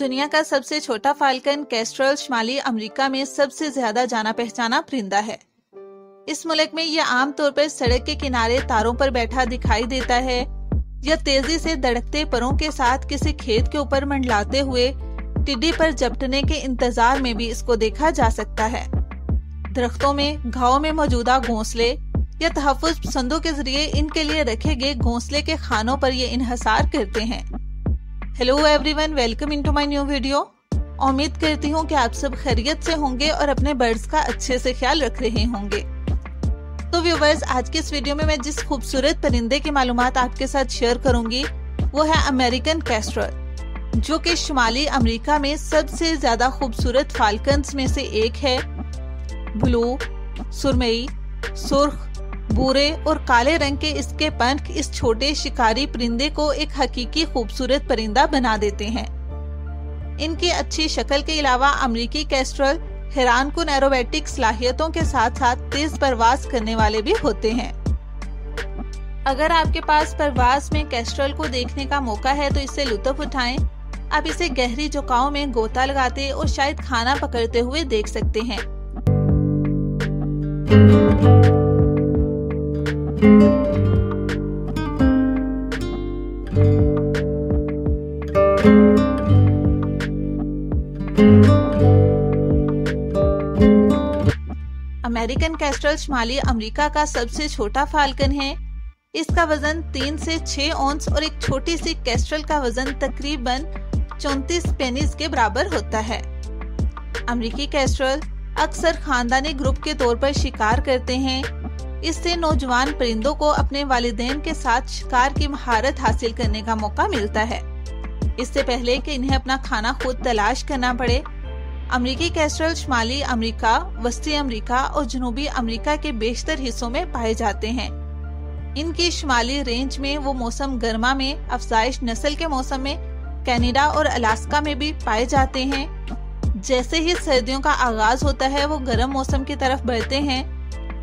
दुनिया का सबसे छोटा फाल्कन केस्ट्रल शुमाली अमेरिका में सबसे ज्यादा जाना पहचाना परिंदा है। इस मुल्क में यह आमतौर पर सड़क के किनारे तारों पर बैठा दिखाई देता है या तेजी से धड़कते परों के साथ किसी खेत के ऊपर मंडलाते हुए टिड्डी पर झपटने के इंतजार में भी इसको देखा जा सकता है। दरख्तों में घावों में मौजूदा घोंसले या तहफ्फुज़ पसंदों के जरिए इनके लिए रखे गए घोंसले के खानों पर ये इन्हसार करते हैं। Hello everyone, welcome into my new video. उम्मीद करती हूँ कि आप सब खैरियत से होंगे और अपने बर्ड्स का अच्छे से ख्याल रख रहे होंगे। तो व्यूवर्स, आज के इस वीडियो में मैं जिस खूबसूरत परिंदे की मालूमात आपके साथ शेयर करूंगी वो है अमेरिकन केस्ट्रल, जो कि शुमाली अमेरिका में सबसे ज्यादा खूबसूरत फाल्कन्स में से एक है। ब्लू, सुरमई, सुर्ख, भूरे और काले रंग के इसके पंख इस छोटे शिकारी परिंदे को एक हकीकी खूबसूरत परिंदा बना देते हैं। इनकी अच्छी शक्ल के अलावा अमेरिकी केस्ट्रल हैरानकुन एरोबैटिक सलाहियतों के साथ साथ तेज परवाज करने वाले भी होते हैं। अगर आपके पास परवाज में केस्ट्रल को देखने का मौका है तो इससे लुत्फ उठाएं। आप इसे गहरी झुकाव में गोता लगाते और शायद खाना पकड़ते हुए देख सकते हैं। अमेरिकन केस्ट्रल शुमाली अमेरिका का सबसे छोटा फाल्कन है। इसका वजन 3 से 6 औंस और एक छोटी सी केस्ट्रल का वजन तकरीबन 34 पेनीज के बराबर होता है। अमेरिकी केस्ट्रल अक्सर खानदानी ग्रुप के तौर पर शिकार करते हैं। इससे नौजवान परिंदों को अपने वालिदैन के साथ शिकार की महारत हासिल करने का मौका मिलता है, इससे पहले कि इन्हें अपना खाना खुद तलाश करना पड़े। अमेरिकी केस्ट्रल शुमाली अमेरिका, वस्ती अमेरिका और जनूबी अमेरिका के बेशतर हिस्सों में पाए जाते हैं। इनकी शुमाली रेंज में वो मौसम गर्मा में अफजाइश नस्ल के मौसम में कनाडा और अलास्का में भी पाए जाते हैं। जैसे ही सर्दियों का आगाज होता है वो गर्म मौसम की तरफ बढ़ते हैं।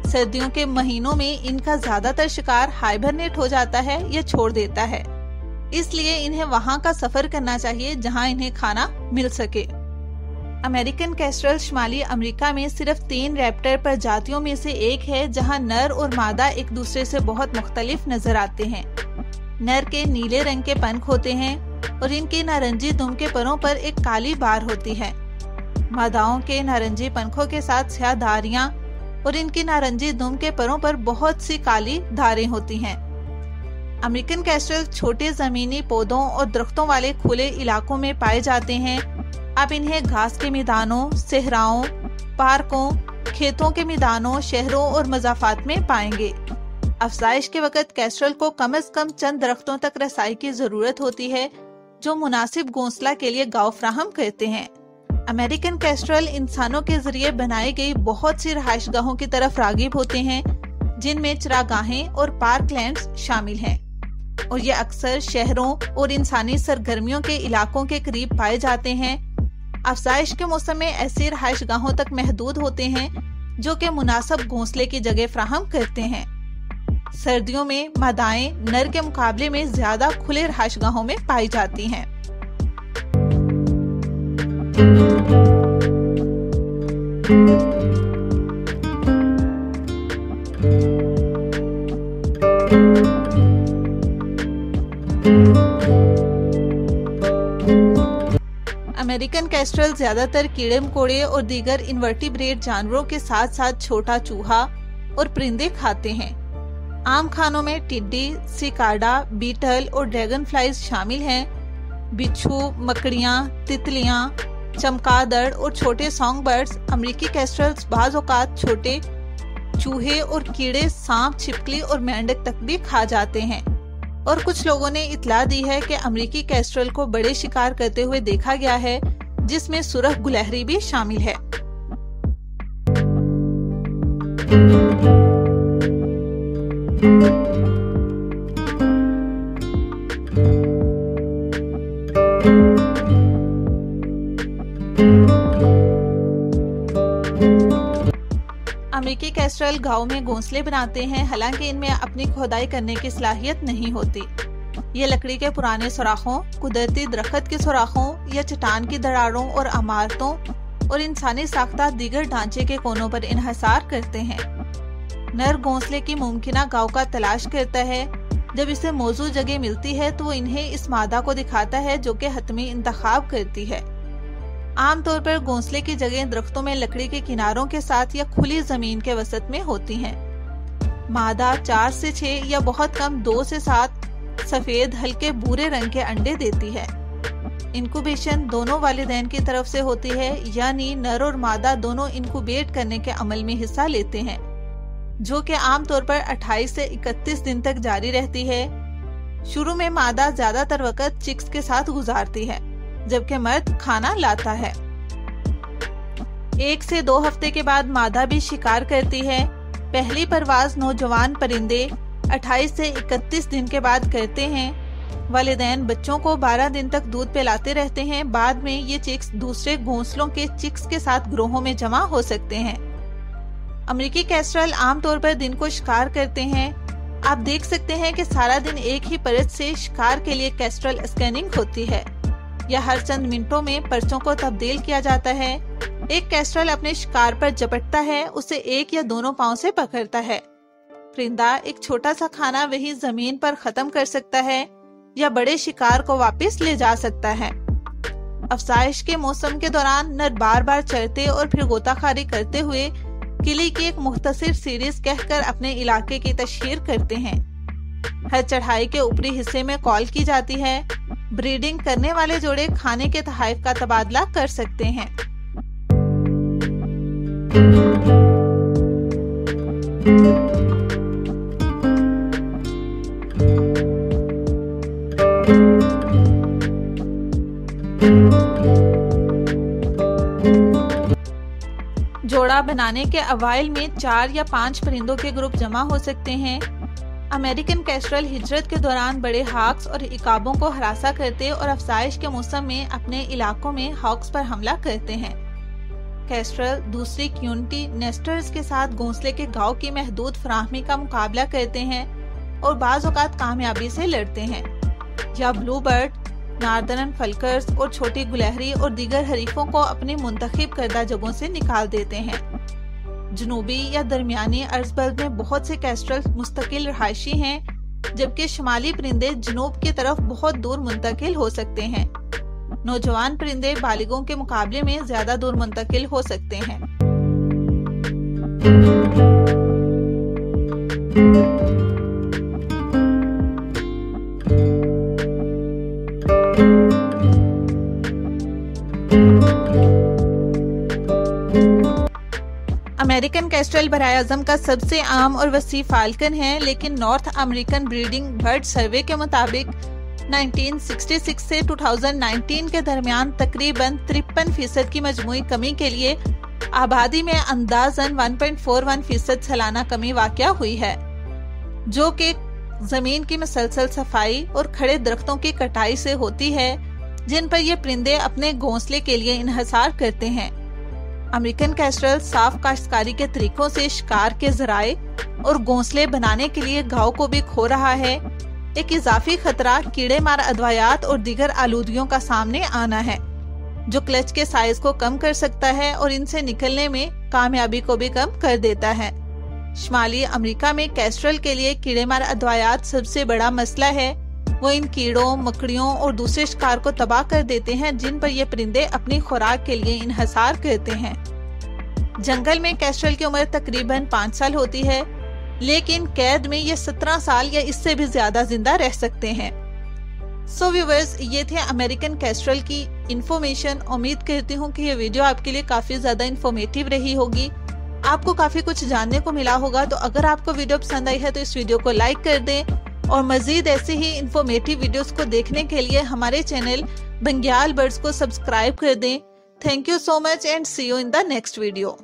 सर्दियों के महीनों में इनका ज्यादातर शिकार हाइबरनेट हो जाता है या छोड़ देता है, इसलिए इन्हें वहां का सफर करना चाहिए जहां इन्हें खाना मिल सके। अमेरिकन केस्ट्रल शुमाली अमेरिका में सिर्फ 3 रैप्टर प्रजातियों में से एक है जहां नर और मादा एक दूसरे से बहुत मुख्तलिफ नजर आते हैं। नर के नीले रंग के पंख होते हैं और इनकी नारंगी दुम के परों पर एक काली बार होती है। मादाओं के नारंगी पंखों के साथ स्याह धारियां और इनकी नारंगी दुम के परों पर बहुत सी काली धारें होती हैं। अमेरिकन केस्ट्रल छोटे जमीनी पौधों और दरख्तों वाले खुले इलाकों में पाए जाते हैं। आप इन्हें घास के मैदानों, सहराओं, पार्कों, खेतों के मैदानों, शहरों और मज़ाफात में पाएंगे। अफजाइश के वक्त केस्ट्रल को कम से कम चंद दरख्तों तक रसाई की जरूरत होती है जो मुनासिब घोंसला के लिए गांव फ्राहम करते हैं। अमेरिकन केस्ट्रल इंसानों के जरिए बनाई गई बहुत सी रहायशगाहों की तरफ रागिब होते हैं, जिनमें चरागाहें और पार्कलैंड्स शामिल हैं, और ये अक्सर शहरों और इंसानी सरगर्मियों के इलाकों के करीब पाए जाते हैं। अफजाइश के मौसम में ऐसी रहायशगाहों तक महदूद होते हैं जो कि मुनासिब घोंसले की जगह फ्राहम करते हैं। सर्दियों में मादाएं नर के मुकाबले में ज्यादा खुले रहायशगाहों में पाई जाती हैं। अमेरिकन केस्ट्रल ज्यादातर कीड़े मकोड़े और दीगर इनवर्टिब्रेट जानवरों के साथ साथ छोटा चूहा और परिंदे खाते हैं। आम खानों में टिड्डी, सिकाडा, बीटल और ड्रैगन फ्लाइज शामिल हैं। बिच्छू, मकड़ियां, तितलियां, चमगादड़ और छोटे सॉन्ग बर्ड्स अमेरिकी केस्ट्रल्स बाज़ औक़ात छोटे चूहे और कीड़े, सांप, छिपकली और मेंढक तक भी खा जाते हैं। और कुछ लोगों ने इतला दी है कि अमेरिकी केस्ट्रल को बड़े शिकार करते हुए देखा गया है, जिसमें सुरख गुलहरी भी शामिल है। अमेरिकी केस्ट्रल गांव में घोंसले बनाते हैं, हालांकि इनमें अपनी खोदाई करने की सलाहियत नहीं होती। ये लकड़ी के पुराने सुराखों, कुदरती दरख्त के सुराखों या चट्टान की दरारों और इमारतों और इंसानी साख्ता दीगर ढांचे के कोनों पर इन्हिसार करते हैं। नर घोंसले की मुमकिना गांव का तलाश करता है। जब इसे मौजूद जगह मिलती है तो इन्हें इस मादा को दिखाता है जो कि हतमी इंतखाब करती है। आमतौर पर घोंसले की जगह दरख्तों में लकड़ी के किनारों के साथ या खुली जमीन के वसत में होती हैं। मादा 4 से 6 या बहुत कम 2 से 7 सफेद हल्के भूरे रंग के अंडे देती है। इंक्यूबेशन दोनों वालिदैन की तरफ से होती है, यानी नर और मादा दोनों इंक्यूबेट करने के अमल में हिस्सा लेते हैं, जो कि आमतौर पर 28 से 31 दिन तक जारी रहती है। शुरू में मादा ज्यादातर वक्त चिक्स के साथ गुजारती है, जबकि मर्द खाना लाता है। 1 से 2 हफ्ते के बाद मादा भी शिकार करती है। पहली परवाज नौजवान परिंदे 28 से 31 दिन के बाद करते हैं। वालिदैन बच्चों को 12 दिन तक दूध पिलाते रहते हैं। बाद में ये चिक्स दूसरे घोंसलों के चिक्स के साथ ग्रोहों में जमा हो सकते हैं। अमेरिकी केस्ट्रल आमतौर पर दिन को शिकार करते हैं। आप देख सकते हैं कि सारा दिन एक ही परत से शिकार के लिए केस्ट्रल स्कैनिंग होती है, या हर चंद मिनटों में पर्चों को तब्दील किया जाता है। एक केस्ट्रल अपने शिकार पर झपटता है, उसे 1 या दोनों पांव से पकड़ता है। परिंदा एक छोटा सा खाना वही जमीन पर खत्म कर सकता है या बड़े शिकार को वापस ले जा सकता है। अफजाइश के मौसम के दौरान नर बार बार चरते और फिर गोताखारी करते हुए किले की एक मुख्तसर सीरीज कहकर अपने इलाके की तशहीर करते हैं। हर चढ़ाई के ऊपरी हिस्से में कॉल की जाती है। ब्रीडिंग करने वाले जोड़े खाने के तहाइफ का तबादला कर सकते हैं। जोड़ा बनाने के अवाइल में 4 या 5 परिंदों के ग्रुप जमा हो सकते हैं। अमेरिकन केस्ट्रल हिजरत के दौरान बड़े हॉक्स और इकाबों को हरासा करते और अफजाइश के मौसम में अपने इलाकों में हॉक्स पर हमला करते हैं। केस्ट्रल दूसरी क्यूनिटी नेस्टर्स के साथ घोंसले के घाव की महदूद फराहमी का मुकाबला करते हैं और बाज़ औक़ात कामयाबी से लड़ते हैं। या ब्लू बर्ड, नार्दर्न फल्कर्स और छोटी गुलहरी और दीगर हरीफों को अपनी मुंतखब करदा जगहों से निकाल देते हैं। जनूबी या दरमियानी अर्ज़बल्द में बहुत से केस्ट्रल मुस्तकिल रहायशी हैं, जबकि शुमाली परिंदे जनूब की तरफ बहुत दूर मुंतकिल हो सकते हैं। नौजवान परिंदे बालिगों के मुकाबले में ज्यादा दूर मुंतकिल हो सकते हैं। अमेरिकन केस्ट्रल बराए-आज़म का सबसे आम और वसी फाल्कन है, लेकिन नॉर्थ अमेरिकन ब्रीडिंग बर्ड सर्वे के मुताबिक 1966 से 2019 के दरमियान तकरीबन 53% की मजमूई कमी के लिए आबादी में अंदाजन 1.41% सालाना कमी वाक़या हुई है, जो कि जमीन की मुसलसल सफाई और खड़े दरख्तों की कटाई से होती है, जिन पर ये परिंदे अपने घोंसले के लिए इन्हिसार करते हैं। अमेरिकन केस्ट्रल साफ काश्तकारी के तरीकों से शिकार के जराए और घोंसले बनाने के लिए घाव को भी खो रहा है। एक इजाफी खतरा कीड़े मार अदवायात और दीगर आलूदियों का सामने आना है, जो क्लच के साइज को कम कर सकता है और इनसे निकलने में कामयाबी को भी कम कर देता है। शुमाली अमेरिका में केस्ट्रल के लिए कीड़े मार अदवायात सबसे बड़ा मसला है। वो इन कीड़ों, मकड़ियों और दूसरे शिकार को तबाह कर देते हैं, जिन पर ये परिंदे अपनी खुराक के लिए इन्हिसार करते हैं। जंगल में केस्ट्रल की उम्र तकरीबन 5 साल होती है, लेकिन कैद में ये 17 साल या इससे भी ज्यादा जिंदा रह सकते हैं। सो व्यूअर्स, ये थे अमेरिकन केस्ट्रल की इंफॉर्मेशन। उम्मीद करती हूँ कि ये वीडियो आपके लिए काफी ज्यादा इंफॉर्मेटिव रही होगी, आपको काफी कुछ जानने को मिला होगा। तो अगर आपको वीडियो पसंद आई है तो इस वीडियो को लाइक कर दें और मजीद ऐसे ही इंफॉर्मेटिव वीडियोस को देखने के लिए हमारे चैनल बंग्याल बर्ड्स को सब्सक्राइब कर दें। Thank you so much and see you in the next video.